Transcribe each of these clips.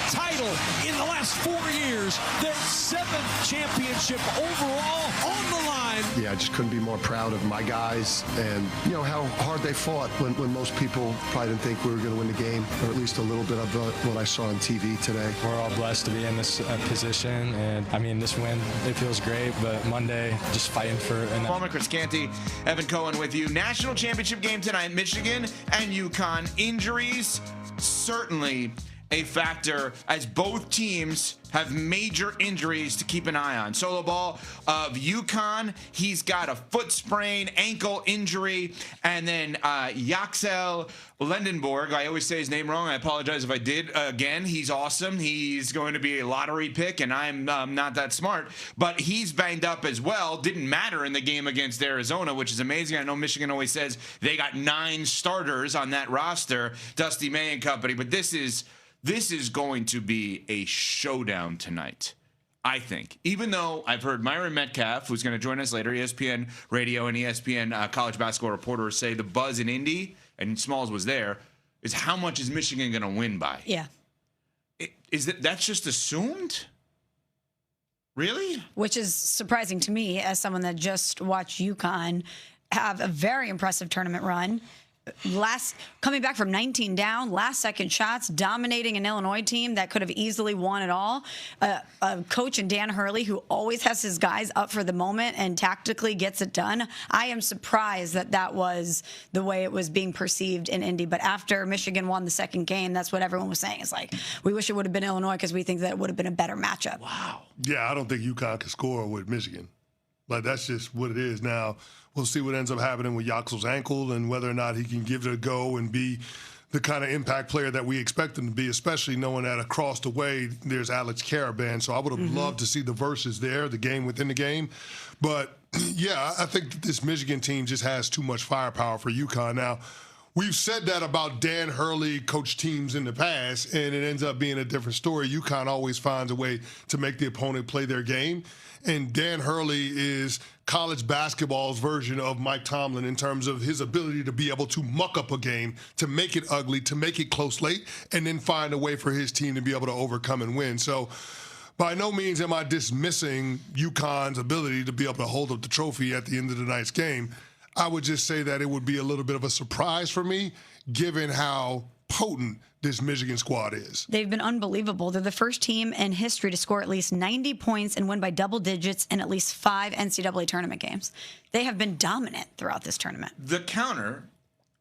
title in the last 4 years, their 7th championship overall on the line. Yeah, I just couldn't be more proud of my guys and, you know, how hard they fought when most people probably didn't think we were going to win the game, or at least a little bit of what I saw on TV today. We're all blessed to be in this position, and I mean, this win, it feels great, but Monday, just fighting for an... Former Chri Canty, Evan Cohen with you. National championship game tonight, Michigan and UConn. Injuries, certainly a factor, as both teams have major injuries to keep an eye on. Solo ball of UConn, he's got a foot sprain, ankle injury, and then Yaxel Lendenborg, I always say his name wrong, I apologize if I did. Again, he's awesome. He's going to be a lottery pick, and I'm not that smart, but he's banged up as well. Didn't matter in the game against Arizona, which is amazing. I know Michigan always says they got 9 starters on that roster, Dusty May and company, but this is going to be a showdown tonight, I think. Even though I've heard Myron Metcalf, who's going to join us later, ESPN Radio and ESPN college basketball reporter, say the buzz in Indy, and Smalls was there, is how much is Michigan going to win by? Yeah. That's just assumed? Really? Which is surprising to me as someone that just watched UConn have a very impressive tournament run. Coming back from 19 down, last-second shots, dominating an Illinois team that could have easily won it all. A coach in Dan Hurley who always has his guys up for the moment and tactically gets it done. I am surprised that was the way it was being perceived in Indy. But after Michigan won the second game, that's what everyone was saying. It's like, we wish it would have been Illinois because we think that it would have been a better matchup. Wow. Yeah, I don't think UConn can score with Michigan. Like, that's just what it is. Now, we'll see what ends up happening with Yaxel's ankle and whether or not he can give it a go and be the kind of impact player that we expect him to be, especially knowing that across the way there's Alex Karaban. So I would have loved to see the verses there, the game within the game. But, yeah, I think that this Michigan team just has too much firepower for UConn. Now, we've said that about Dan Hurley coach teams in the past, and it ends up being a different story. UConn always finds a way to make the opponent play their game. And Dan Hurley is college basketball's version of Mike Tomlin in terms of his ability to be able to muck up a game, to make it ugly, to make it close late, and then find a way for his team to be able to overcome and win. So by no means am I dismissing UConn's ability to be able to hold up the trophy at the end of the night's game. I would just say that it would be a little bit of a surprise for me, given how potent this Michigan squad is. They've been unbelievable. They're the first team in history to score at least 90 points and win by double digits in at least 5 NCAA tournament games. They have been dominant throughout this tournament. The counter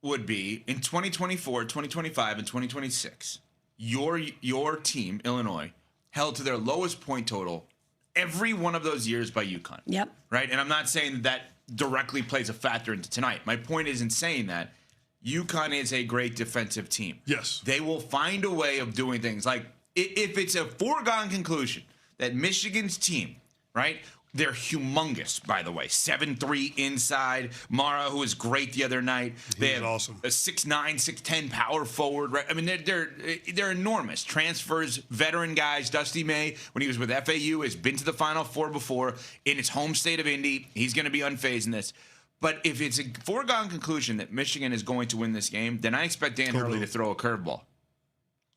would be in 2024, 2025, and 2026, your team, Illinois, held to their lowest point total every one of those years by UConn. Yep. Right? And I'm not saying that directly plays a factor into tonight. My point is in saying that UConn is a great defensive team. Yes. They will find a way of doing things. Like, if it's a foregone conclusion that Michigan's team, right, they're humongous, by the way. 7'3" inside. Mara, who was great the other night. They have awesome. A 6'9", 6'10" power forward. Right? I mean, they're enormous. Transfers, veteran guys. Dusty May, when he was with FAU, has been to the Final Four before. In his home state of Indy, he's going to be unfazed in this. But if it's a foregone conclusion that Michigan is going to win this game, then I expect Dan Hurley to throw a curveball.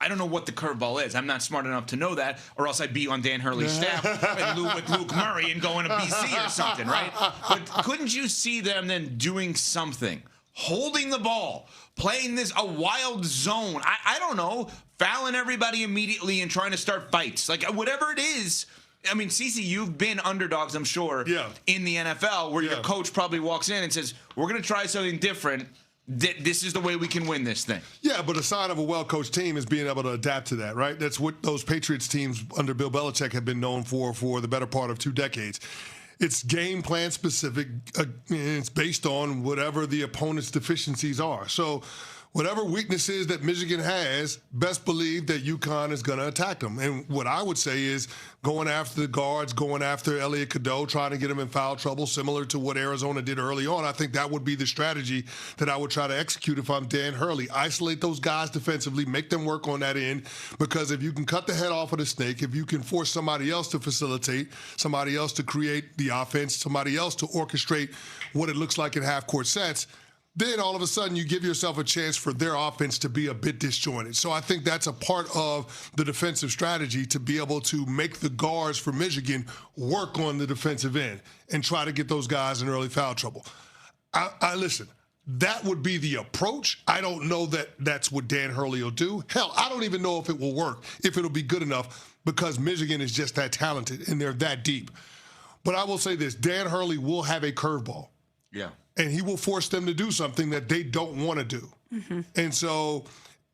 I don't know what the curveball is. I'm not smart enough to know that, or else I'd be on Dan Hurley's staff with Luke Murray and going to BC or something, right? But couldn't you see them then doing something? Holding the ball, playing a wild zone. I don't know, fouling everybody immediately and trying to start fights. Like, whatever it is. I mean, Cece, you've been underdogs, I'm sure, in the NFL, where your coach probably walks in and says, we're going to try something different. This is the way we can win this thing. Yeah, but a sign of a well-coached team is being able to adapt to that, right? That's what those Patriots teams under Bill Belichick have been known for the better part of 2 decades. It's game plan specific, and it's based on whatever the opponent's deficiencies are. So whatever weaknesses that Michigan has, best believe that UConn is going to attack them. And what I would say is going after the guards, going after Elliot Cadeau, trying to get him in foul trouble, similar to what Arizona did early on. I think that would be the strategy that I would try to execute if I'm Dan Hurley. Isolate those guys defensively, make them work on that end, because if you can cut the head off of the snake, if you can force somebody else to facilitate, somebody else to create the offense, somebody else to orchestrate what it looks like in half-court sets, then all of a sudden you give yourself a chance for their offense to be a bit disjointed. So I think that's a part of the defensive strategy, to be able to make the guards for Michigan work on the defensive end and try to get those guys in early foul trouble. I listen, that would be the approach. I don't know that that's what Dan Hurley will do. Hell, I don't even know if it will work, if it'll be good enough, because Michigan is just that talented and they're that deep. But I will say this, Dan Hurley will have a curveball. Yeah. And he will force them to do something that they don't want to do. Mm-hmm. And so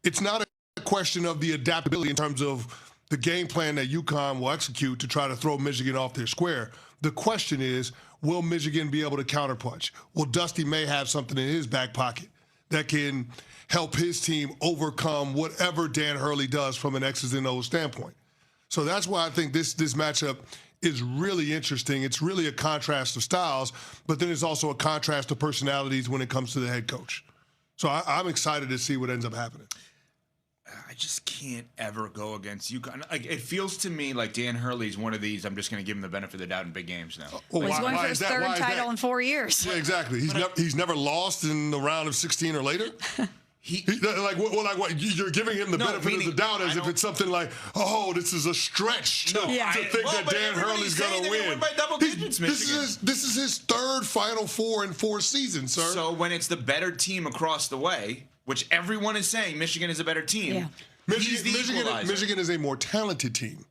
it's not a question of the adaptability in terms of the game plan that UConn will execute to try to throw Michigan off their square. The question is, will Michigan be able to counterpunch? Will Dusty May have something in his back pocket that can help his team overcome whatever Dan Hurley does from an X's and O's standpoint? So that's why I think this matchup is really interesting. It's really a contrast of styles, but then it's also a contrast of personalities when it comes to the head coach. So I'm excited to see what ends up happening. I just can't ever go against UConn. Like, it feels to me like Dan Hurley's one of these, I'm just going to give him the benefit of the doubt in big games now. Well, he's going for his third title in 4 years. Yeah, exactly. He's never lost in the round of 16 or later. What? You're giving him the benefit of the doubt as if it's something like, oh, this is a stretch to think that Dan Hurley's going to win. By double digits, this is his third Final Four in 4 seasons, sir. So when it's the better team across the way, which everyone is saying Michigan is a better team, Michigan is a more talented team.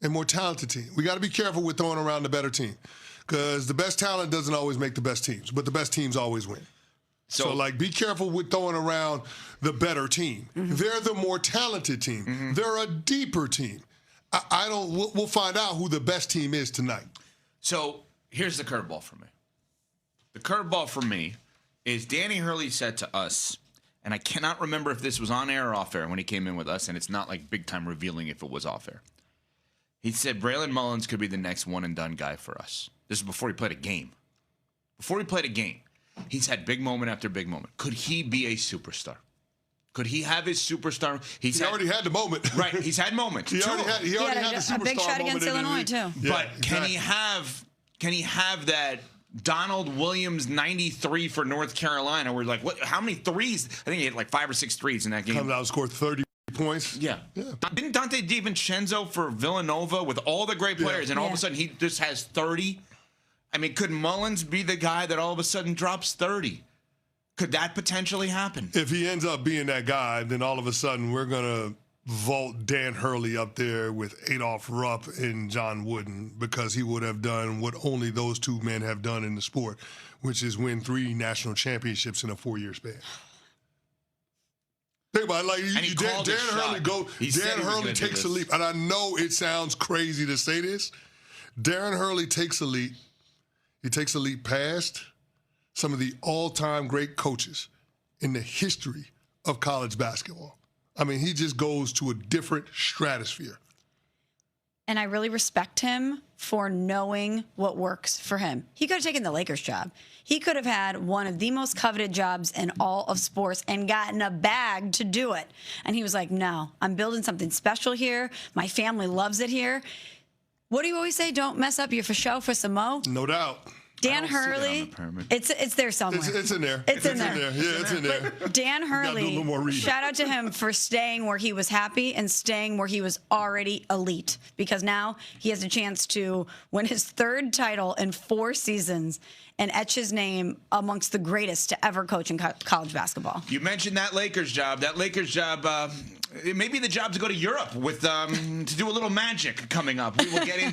A more talented team. We got to be careful with throwing around the better team, because the best talent doesn't always make the best teams, but the best teams always win. So, be careful with throwing around the better team. Mm-hmm. They're the more talented team. Mm-hmm. They're a deeper team. We'll find out who the best team is tonight. So here's the curveball for me. The curveball for me is Danny Hurley said to us, and I cannot remember if this was on air or off air when he came in with us, and it's not like big time revealing if it was off air. He said Braylon Mullins could be the next one and done guy for us. This is before he played a game. He's had big moment after big moment. Could he be a superstar? Could he have his superstar? He already had the moment. Right. He's had moments. He already had the superstar moment. A big shot against Illinois, too. Yeah, but can he have that Donald Williams 93 for North Carolina where how many threes? I think he had like 5 or 6 threes in that game. Comes out and scored 30 points. Yeah. Didn't Dante DiVincenzo for Villanova with all the great players, and all of a sudden he just has 30? I mean, could Mullins be the guy that all of a sudden drops 30? Could that potentially happen? If he ends up being that guy, then all of a sudden we're going to vault Dan Hurley up there with Adolph Rupp and John Wooden, because he would have done what only those two men have done in the sport, which is win 3 national championships in a 4-year span. Think about it. Dan Hurley takes a leap. And I know it sounds crazy to say this. Darren Hurley takes a leap. He takes a leap past some of the all-time great coaches in the history of college basketball. I mean, he just goes to a different stratosphere. And I really respect him for knowing what works for him. He could have taken the Lakers job. He could have had one of the most coveted jobs in all of sports and gotten a bag to do it. And he was like, no, I'm building something special here. My family loves it here. What do you always say? Don't mess up your for show for some mo. No doubt. Dan Hurley, it's there somewhere. It's in there. It's in there. Yeah, it's in there. But Dan Hurley, shout out to him for staying where he was happy and staying where he was already elite, because now he has a chance to win his 3rd title in 4 seasons and etch his name amongst the greatest to ever coach in college basketball. You mentioned that Lakers job. It may be the job to go to Europe with to do a little magic coming up. We will get into